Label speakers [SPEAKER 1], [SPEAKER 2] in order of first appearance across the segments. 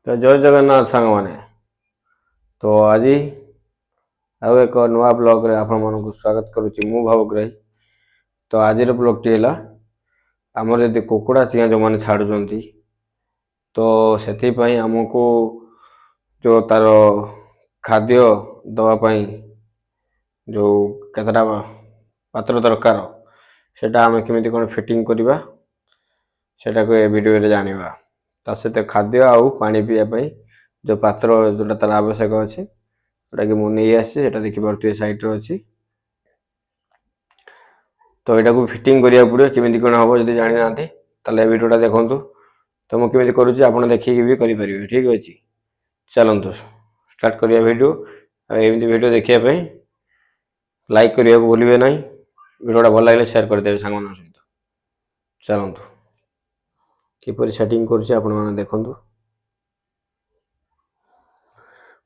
[SPEAKER 1] तो जय जगन्नाथ सांग माने तो आज आउ एक नुआ ब्लॉग रे आपण मानक स्वागत करुच्ची मु भावग्राही। तो आज ब्लॉग टी है आमर यदि कुकुड़ा चियाँ जो मैंने छाड़ुंट तो से आमको जो तार खाद्य दवापाई जो केतटा पात्र दरकार सेटा आम केमी कौन फिटिंग करवा सेटा को ए वीडियो रे जानिबा। ता सहित खाद्य आउ पानी पीवाई जो पात्र जोटा तार आवश्यक अच्छे जोटा कि मुझे आसी देखिए साइड रे अच्छी। तो यहाँ को फिटिंग करा पड़ो केमी कौन हम जब जानी ना ताले वीडियोटा देखूँ तो मुझे केमी करुँच आप देखिए भी करेंगे। ठीक अच्छे चलतु स्टार्ट करिया वीडियो। एमती वीडियो देखापी लाइक करने को भूलिए ना। वीडियोटा भल लगे शेयर करदे सांग सहित। चलतु किपर सेटिंग कर देखु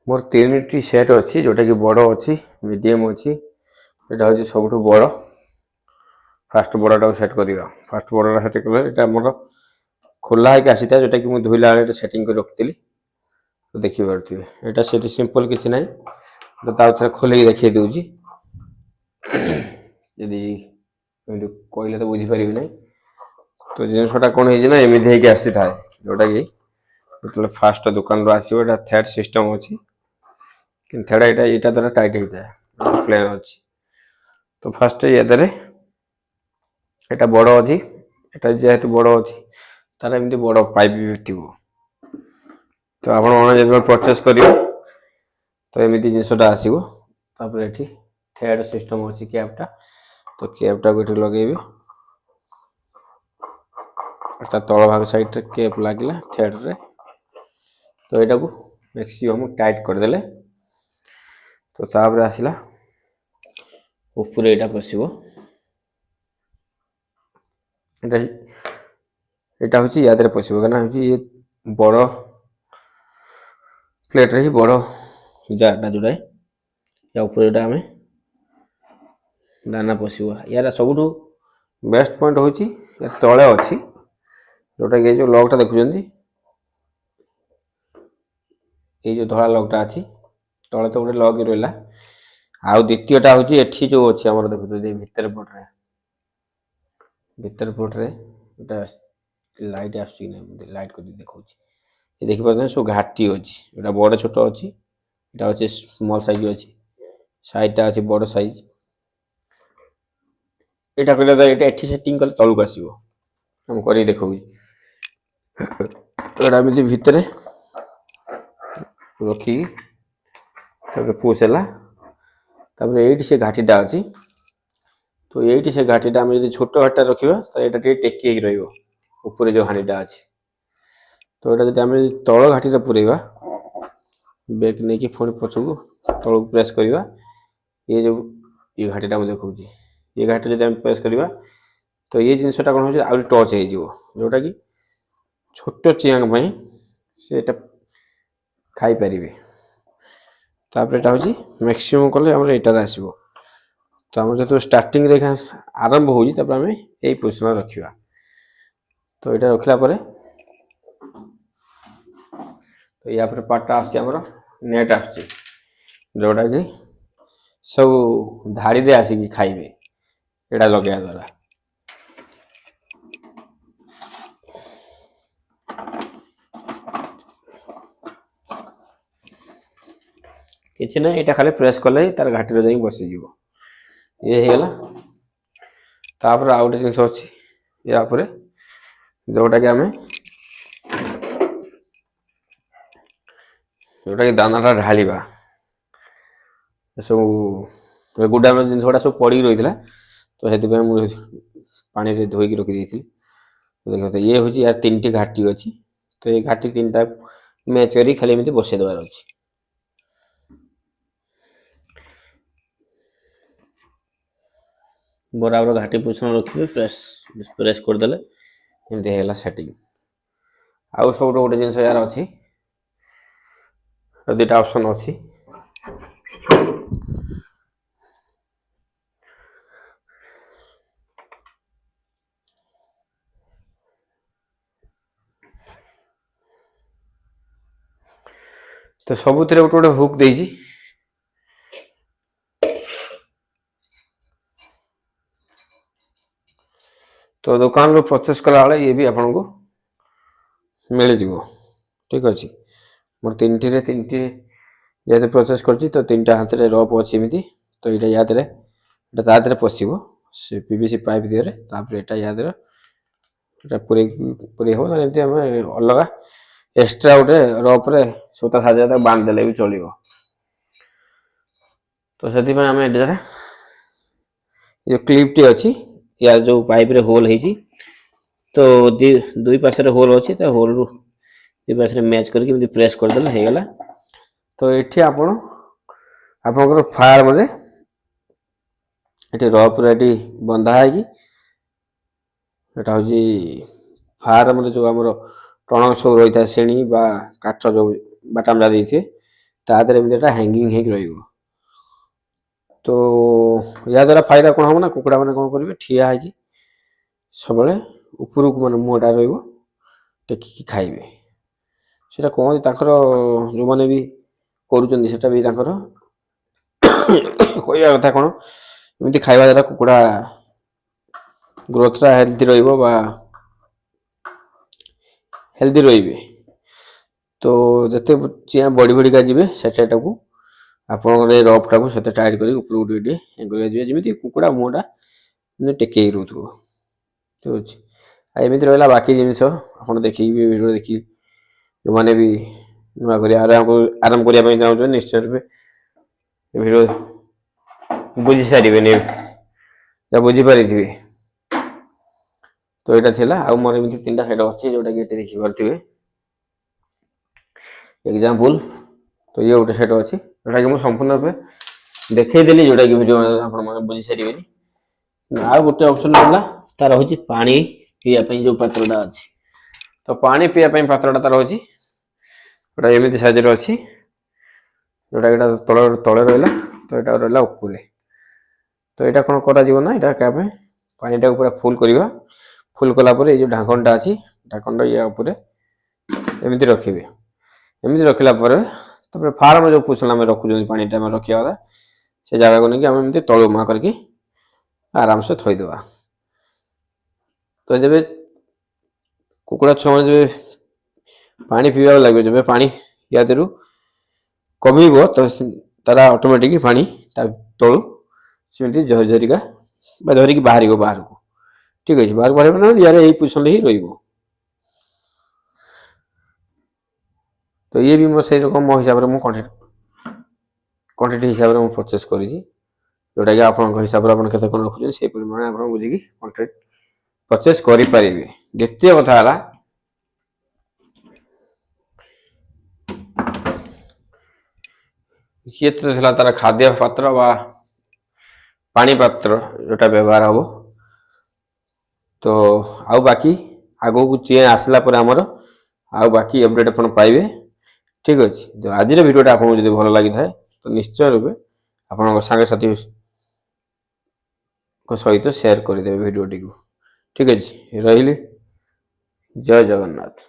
[SPEAKER 1] मोर 3टी सेट अच्छी जोटा कि बड़ अच्छी मीडियम अच्छी यहाँ हूँ सब बड़। फास्ट बड़ाटा सेट करवा फास्ट बड़ा सेट कले मोर खोला है आसी था जोटा कि मुझे धोला बेले सेटिंग कर रखी तो देखिपे यहाँ से सिंपल किसी ना तो खोल देखिए दूसरी यदि कहले तो बुझीपारे ना। तो जिनसटा कौन है एमती आसी था जोटा कि जो फास्ट दुकान रू आसो थ्रेड सिस्टम अच्छी कि थ्रेड यहाँ द्वारा टाइट होता है प्लेन अच्छी। तो फास्ट ये यहाँ बड़ अच्छी यहाँ जेहेतु बड़ अच्छी तार एमती बड़ पाइप भी थी। तो आप परचेस करेंगे तो एमती जिनसटा आसो ये थ्रेड सिस्टम अच्छी कैपटा। तो कैपटा को लगे तल भाग साइड रे कैप लगे थ्रेड रे। तो यहाँ को मैक्सिमम टाइट करदे तो तापर आसला ऊपर यहाँ पशो यहाँ हूँ या पशो कहना हूँ ये बड़ प्लेट रे बड़ जारटा जोड़ा या ऊपर आम दाना पशो यार सब बेस्ट पॉइंट हूँ तले अच्छी जोटा कि जो लॉकटा देखुं ये जो धला लॉकटा अच्छी तले तो गोटे लॉक रहा। आउ द्वितीयटा हूँ एठी जो अच्छी आम देखुं भीतर पट्रे लाइट आस लाइट कर देखा ये देखिए सब घाटी अच्छी यहाँ बड़ छोट अच्छी यहाँ अच्छे स्मॉल साइज अच्छी साइडटा अच्छी बड़ साइज यहाँ कहले तो ये सेटिंग कले तलू आसो हम कर देखा एमती भितर रखी पुश है ये से घाटीटा अच्छी। तो ये से घाटीटा आम जो छोट घाटा रखा तो यहाँ टेक ऊपर जो हांडीटा अच्छी। तो यहाँ जब आम तल घाटी पुरेवा बैक नहीं कि पुणी पछक तल प्रेस करवा ये जो ये घाटीटा मुझे देखा ये घाटी जब आम प्रेस करवा तो ये जिनसटा कौन हो टच हो जोटा कि छोट चियांग से खाईपर। तापर यहाँ हूँ मैक्सिमम कले आम यहाँ आसो। तो आम जो स्टार्टिंग आरंभ हो यही पोजिशन रखा। तो यहाँ रखला तो या पार्टा आमर नेट आस जोटा कि सब धाड़ी रे आसिक खाइबे यहाँ लगे द्वारा। किसी ना यहाँ खाली प्रेस कले तार घाटी जा बसीज ये होगा। तापर आउ गए जिन अच्छी या जोटा कि आम जोटा कि दानाटा ढालिबा सब गुडाम जिन सब पड़ी रही है। तो से मुझे पानी रे धोईकी रखी थी। देखो ये हूँ यार 3टी घाटी अच्छी। तो ये घाटी 3टा मैच कर खाली एमती बसई देवार अच्छी। बराबर घाटी पोजिशन रखिए प्रेस करदे एमती है सेटिंग। आउ सब गोटे जिन यार अच्छी 2टा ऑप्शन अच्छी। तो सबुथिरे गोटे गोटे हुक देइछि तो दुकान रो परचेस कला वाले ये भी आपन को मिल जिवो ठीक अछि मोर तीनटी जेते प्रोसेस करछि तो तीनटा हाथ रे रॉप अछि एमिति तो एटा याद रे एटा ता दरे पसिबो से पीवीसी पाइप दिरे तापर एटा याद रे एटा पूरे पूरे हो ना एमिति हम अलगा एक्स्ट्रा उठे रॉप रे सूता साजा तक बांध देले भी चलिबो तो सेति में हम एटा ये क्लिप टी अछि या जो पाइप रे होल हेछि तो दुई पासे रे होल अछि तो होल रु दुई पासे रे मैच करके एमिति प्रेस कर देले हे गेला तो एठी आपण आपनकर फार्म रे एठी रॉप रेडी बंधा है कि एटा होजी फार्म रे जो हमरो टणक सब रही था सेणी बा काठ जो बाटाम जा देइथे ता दरे एटा हैंगिंग हे रहिबो तो या द्वारा फायदा कोन हम ना कुकुडा माने कोन करिवे ठिया है कि सबले ऊपर को माने मोटा रहिबो टेकी खाइबे सेटा कोन ताकर जो माने भी करूचंदी सेटा भी ताकर कोइया कथा कोन एमिति खाइबा द्वारा कुकुडा ग्रोथ रा हेल्दी रहिबो बा हेल्दी रहिबे तो जते चिया बड़ी बड़ी का जिवे सेटा को आपन रे रॉप टा को सेते टाइट करी ऊपर उडी उडी एंगल जिवे जेमिति कुकुडा मोटा ने टेके रुथो तो आ एमिति रहला बाकी जिनिस आपन देखि वीडियो देखि जो माने भी नुआ करी आराम करिया पई जाउ निश्चय रूपे वीडियो बुझी सारिबे ने या बुझी पारिथिबे तो एटा थिला आ मोर एमिति तीनटा साइड अछि जोटा कि एते देखि परथिबे एग्जांपल तो ये गोटे सेट अछि जोटा कि मु संपूर्ण रूपे देखै देली जोटा कि वीडियो आपन माने बुझी सारिबेनी आ गोटे ऑप्शन रहला तार होछि पानी पिया पई जो पात्रडा अछि तो पानी पिया पई पात्रडा तार होछि जोटा एमिति साइज रे अछि जोटा एटा तळे रहला तो एटा रहला ऊपर तो एटा कोन करा जीवो ना एटा का पे पानी टा पूरा फुल करिवा फुल कला परे जो ढाकनटा अछि ढाकनटा या ऊपर एमिति रखिबे एमिति रखला परे तबरे फार्म जो पुसला में रखु जनी पानी टा में रखिया वाला से जगह को नै कि हम एमिति तळो मा करके आराम से थई देबा तो जेबे कुकुडा छम जेबे पानी पीवा लागबे जेबे पानी या देरु कमीबो तो तारा ऑटोमेटिक पानी ता तळु सेमिति झरझरिका बा धरिकी बाहरिगो बाहर को ठीक अछि बाहर बाहर ना यारे एई पोजीशन ही रहिबो तो ये भी मो सही रकम मो हिसाब रे मो क्वांटिटी हिसाब रे मो परचेस करी छी जोटा कि आपन को हिसाब रे आपन केते कोन रखु से परिमाण आपन बुझी की क्वांटिटी परचेस करि परिबे द्वितीय कथा हला ये तो थिला तारा खाद्य पात्र बा पानी पात्र जोटा व्यवहार हो तो आउ बाकी आगो को चेन आसला पर हमर आउ बाकी अपडेट अपन पाइबे ठीक अछि तो आज रे वीडियो टा आपन जदी भलो लागि थाए तो निश्चय रूपे आपन संगे साथी को सहित शेयर कर देबे वीडियो टी को ठीक अछि रहिली जय जगन्नाथ।